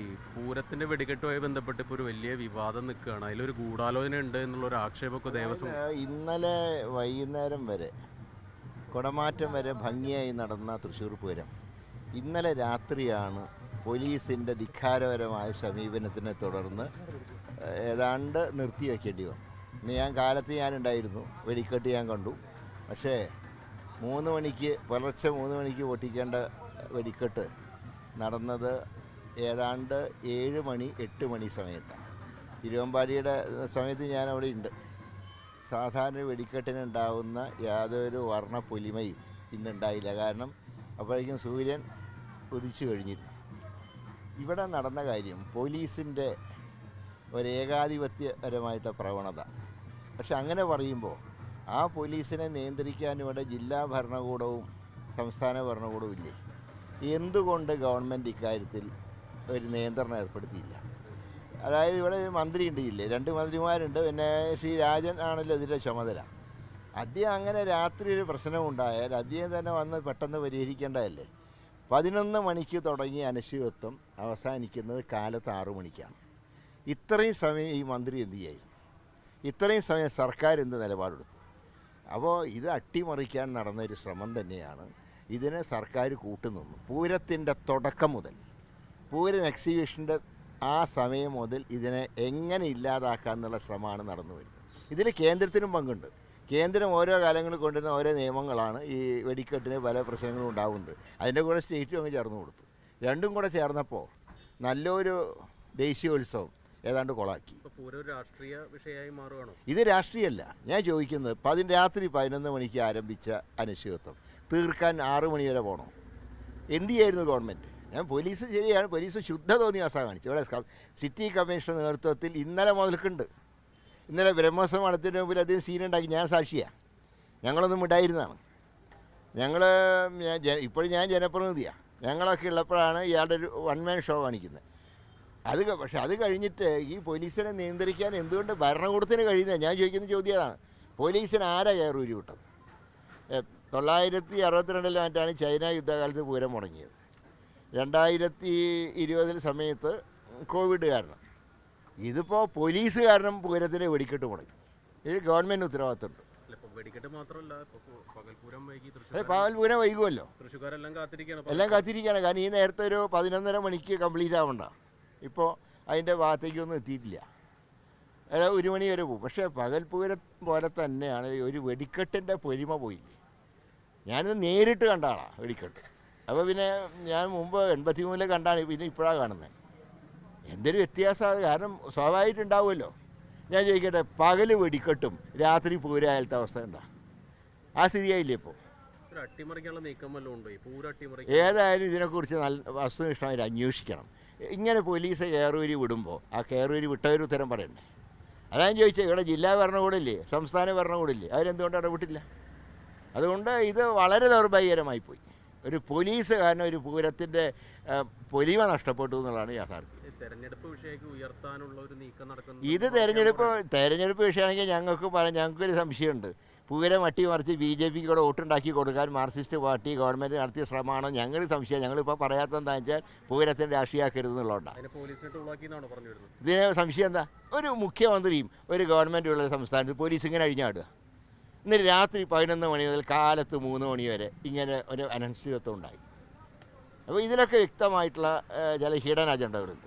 ഈ പൂരത്തിന്റെ വെടിക്കെട്ടുമായി ബന്ധപ്പെട്ട് ഇപ്പോൾ ഒരു വലിയ വിവാദം നിൽക്കുകയാണ്. അതിലൊരു ഗൂഢാലോചന ഉണ്ട് എന്നുള്ള ഒരു ആക്ഷേപമൊക്കെ ദേവസ്വം. ഇന്നലെ വൈകുന്നേരം വരെ കുടമാറ്റം വരെ ഭംഗിയായി നടന്ന തൃശ്ശൂർ പൂരം ഇന്നലെ രാത്രിയാണ് പോലീസിൻ്റെ ധിക്കാരപരമായ സമീപനത്തിനെ തുടർന്ന് ഏതാണ്ട് നിർത്തിവെക്കേണ്ടി വന്നു. ഇന്ന് കാലത്ത് ഞാനുണ്ടായിരുന്നു, വെടിക്കെട്ട് ഞാൻ കണ്ടു. പക്ഷേ പുലർച്ചെ 3 മണിക്ക് പൊട്ടിക്കേണ്ട വെടിക്കെട്ട് നടന്നത് ഏതാണ്ട് 7 മണി 8 മണി സമയത്താണ്. തിരുവമ്പാടിയുടെ സമയത്ത് ഞാൻ അവിടെ ഉണ്ട്. സാധാരണ വെടിക്കെട്ടിനുണ്ടാവുന്ന യാതൊരു വർണ്ണ പൊലിമയും ഇന്നുണ്ടായില്ല. കാരണം അപ്പോഴേക്കും സൂര്യൻ ഉദിച്ചു കഴിഞ്ഞിരുന്നു. ഇവിടെ നടന്ന കാര്യം പോലീസിൻ്റെ ഒരു ഏകാധിപത്യപരമായിട്ട് പ്രവണത. പക്ഷെ അങ്ങനെ പറയുമ്പോൾ ആ പോലീസിനെ നിയന്ത്രിക്കാൻ ഇവിടെ ജില്ലാ ഭരണകൂടവും സംസ്ഥാന ഭരണകൂടവും ഇല്ലേ? എന്തുകൊണ്ട് ഗവൺമെൻറ് ഇക്കാര്യത്തിൽ ഒരു നിയന്ത്രണം ഏർപ്പെടുത്തിയില്ല? അതായത് ഇവിടെ മന്ത്രി ഉണ്ട്, ഇല്ലേ? 2 മന്ത്രിമാരുണ്ട്. പിന്നെ ശ്രീ രാജൻ ആണല്ലോ ഇതിൻ്റെ ചുമതല. അദ്ദേഹം അങ്ങനെ രാത്രി ഒരു പ്രശ്നമുണ്ടായാൽ അദ്ദേഹം തന്നെ വന്ന് പെട്ടെന്ന് പരിഹരിക്കേണ്ടതല്ലേ? 11 മണിക്ക് തുടങ്ങിയ അനിശ്ചിതത്വം അവസാനിക്കുന്നത് കാലത്ത് 6 മണിക്കാണ്. ഇത്രയും സമയം ഈ മന്ത്രി എന്ത് ചെയ്യായിരുന്നു? ഇത്രയും സമയം സർക്കാർ എന്ത് നിലപാടെടുത്തു? അപ്പോൾ ഇത് അട്ടിമറിക്കാൻ നടന്നൊരു ശ്രമം തന്നെയാണ്. ഇതിന് സർക്കാർ കൂട്ടുനിന്നു. പൂരത്തിൻ്റെ തുടക്കം മുതൽ, പൂരം എക്സിബിഷൻ്റെ ആ സമയം മുതൽ ഇതിനെ എങ്ങനെ ഇല്ലാതാക്കാമെന്നുള്ള ശ്രമമാണ് നടന്നു വരുന്നത്. ഇതിൽ കേന്ദ്രത്തിനും പങ്കുണ്ട്. കേന്ദ്രം ഓരോ കാലങ്ങളിൽ കൊണ്ടുവരുന്ന ഓരോ നിയമങ്ങളാണ് ഈ വെടിക്കെട്ടിന് പല പ്രശ്നങ്ങളും ഉണ്ടാകുന്നത്. അതിൻ്റെ കൂടെ സ്റ്റേറ്റും അങ്ങ് ചേർന്ന് കൊടുത്തു. രണ്ടും കൂടെ ചേർന്നപ്പോൾ നല്ലൊരു ദേശീയോത്സവം ഏതാണ്ട് കൊളാക്കി. രാഷ്ട്രീയ വിഷയമായി മാറുകയാണോ? ഇത് രാഷ്ട്രീയമല്ല. ഞാൻ ചോദിക്കുന്നത്, രാത്രി 11 മണിക്ക് ആരംഭിച്ച അനിശ്ചിതത്വം തീർക്കാൻ 6 മണി വരെ പോകണോ? എന്ത് ചെയ്യായിരുന്നു ഗവൺമെൻറ്? പോലീസ് ശരിയാണ്, പോലീസ് ശുദ്ധ തോന്നിയാസാ കാണിച്ചു. ഇവിടെ സിറ്റി കമ്മീഷണർ നേതൃത്വത്തിൽ ഇന്നലെ മുതൽക്കുണ്ട്. ഇന്നലെ ബ്രഹ്മോത്സവം നടത്തിയതിന് മുമ്പിൽ അദ്ദേഹം സീനുണ്ടാക്കി. ഞാൻ സാക്ഷിയാണ്. ഞങ്ങളൊന്നും ഉണ്ടായിരുന്നതാണ്. ഇപ്പോഴും ഞാൻ ജനപ്രതിനിധിയാണ്. ഞങ്ങളൊക്കെ ഉള്ളപ്പോഴാണ് ഇയാളുടെ ഒരു 1 മാൻ ഷോ കാണിക്കുന്നത്. പക്ഷെ അത് കഴിഞ്ഞിട്ട് ഈ പോലീസിനെ നിയന്ത്രിക്കാൻ എന്തുകൊണ്ട് ഭരണകൂടത്തിന് കഴിയുന്നത്? ഞാൻ ചോദിക്കുന്ന ചോദ്യം അതാണ്. പോലീസിന് ആരാ കയറൂരി വിട്ടത്? 962 മറ്റാണ് ചൈന യുദ്ധകാലത്ത് പൂരം മുടങ്ങിയത്. 2020 സമയത്ത് കോവിഡ് കാരണം. ഇതിപ്പോൾ പോലീസ് കാരണം പൂരത്തിന് വെടിക്കെട്ട് മുടങ്ങി. ഇത് ഗവൺമെൻറ് ഉത്തരവാദിത്തമുണ്ട്. പകൽപൂരം വൈകുമല്ലോ, എല്ലാം കാത്തിരിക്കുകയാണ്. കാരണം ഈ നേരത്തെ ഒരു 11:30 മണിക്ക് കംപ്ലീറ്റ് ആവണ്ട. ഇപ്പോൾ അതിൻ്റെ ഭാഗത്തേക്കൊന്നും എത്തിയിട്ടില്ല. അതായത് 1 മണി വരെ പോകും. പക്ഷേ പകൽപൂരം പോലെ തന്നെയാണ് ഒരു വെടിക്കെട്ടിൻ്റെ പൊലിമ പോയില്ലേ? ഞാനിത് നേരിട്ട് കണ്ട ആളാണ് വെടിക്കെട്ട്. അപ്പോൾ പിന്നെ ഞാൻ മുമ്പ് 83 കണ്ടാണ്, പിന്നെ ഇപ്പോഴാണ് കാണുന്നത്. എന്തൊരു വ്യത്യാസമാണ്. കാരണം സ്വാഭാവികമായിട്ടുണ്ടാവുമല്ലോ. ഞാൻ ചോദിക്കട്ടെ, പകൽ വെടിക്കെട്ടും രാത്രി പൂരമായാലത്തെ അവസ്ഥ എന്താ? ആ സ്ഥിതിയായില്ലേ ഇപ്പോൾ? ഏതായാലും ഇതിനെക്കുറിച്ച് നല്ല വസ്തുനിഷ്ഠമായിട്ട് അന്വേഷിക്കണം. ഇങ്ങനെ പോലീസ് കയറൂരി വിടുമ്പോൾ ആ കയറൂരി വിട്ടവർ ഉത്തരം പറയണ്ടേ? അതാണ് ചോദിച്ചത്. ഇവിടെ ജില്ലാ ഭരണകൂടമില്ലേ, സംസ്ഥാന ഭരണകൂടമില്ലേ, അവരെന്തുകൊണ്ട് ഇടപെട്ടില്ല? അതുകൊണ്ട് ഇത് വളരെ ദൗർഭാഗ്യകരമായിപ്പോയി. ഒരു പോലീസ് കാരണം ഒരു പൂരത്തിൻ്റെ പൊലിമ നഷ്ടപ്പെട്ടു എന്നുള്ളതാണ് യാഥാർത്ഥ്യം. ഇത് തെരഞ്ഞെടുപ്പ് വിഷയമാണെങ്കിൽ ഞങ്ങൾക്കൊരു സംശയമുണ്ട്. പൂരം അട്ടിമറിച്ച് BJP കൂടെ വോട്ടുണ്ടാക്കി കൊടുക്കാൻ മാർക്സിസ്റ്റ് പാർട്ടി ഗവൺമെൻറ് നടത്തിയ ശ്രമമാണോ? ഞങ്ങൾ സംശയം. ഞങ്ങളിപ്പോൾ പറയാത്തതെന്താ വെച്ചാൽ പൂരത്തിന് രാഷ്ട്രീയമാക്കരുതെന്നുള്ളതുകൊണ്ടാണ്. ഇതിന് സംശയം എന്താ? ഒരു മുഖ്യമന്ത്രിയും ഒരു ഗവൺമെൻറ്റും ഉള്ള സംസ്ഥാനത്ത് പോലീസ് ഇങ്ങനെ അഴിഞ്ഞാടുക. ഇന്ന് രാത്രി 11 മണി മുതൽ കാലത്ത് 3 മണി വരെ ഇങ്ങനെ ഒരു അനിശ്ചിതത്വം ഉണ്ടായി. അപ്പോൾ ഇതിലൊക്കെ വ്യക്തമായിട്ടുള്ള ചില ഹിഡൻ അജണ്ടകളുണ്ട്.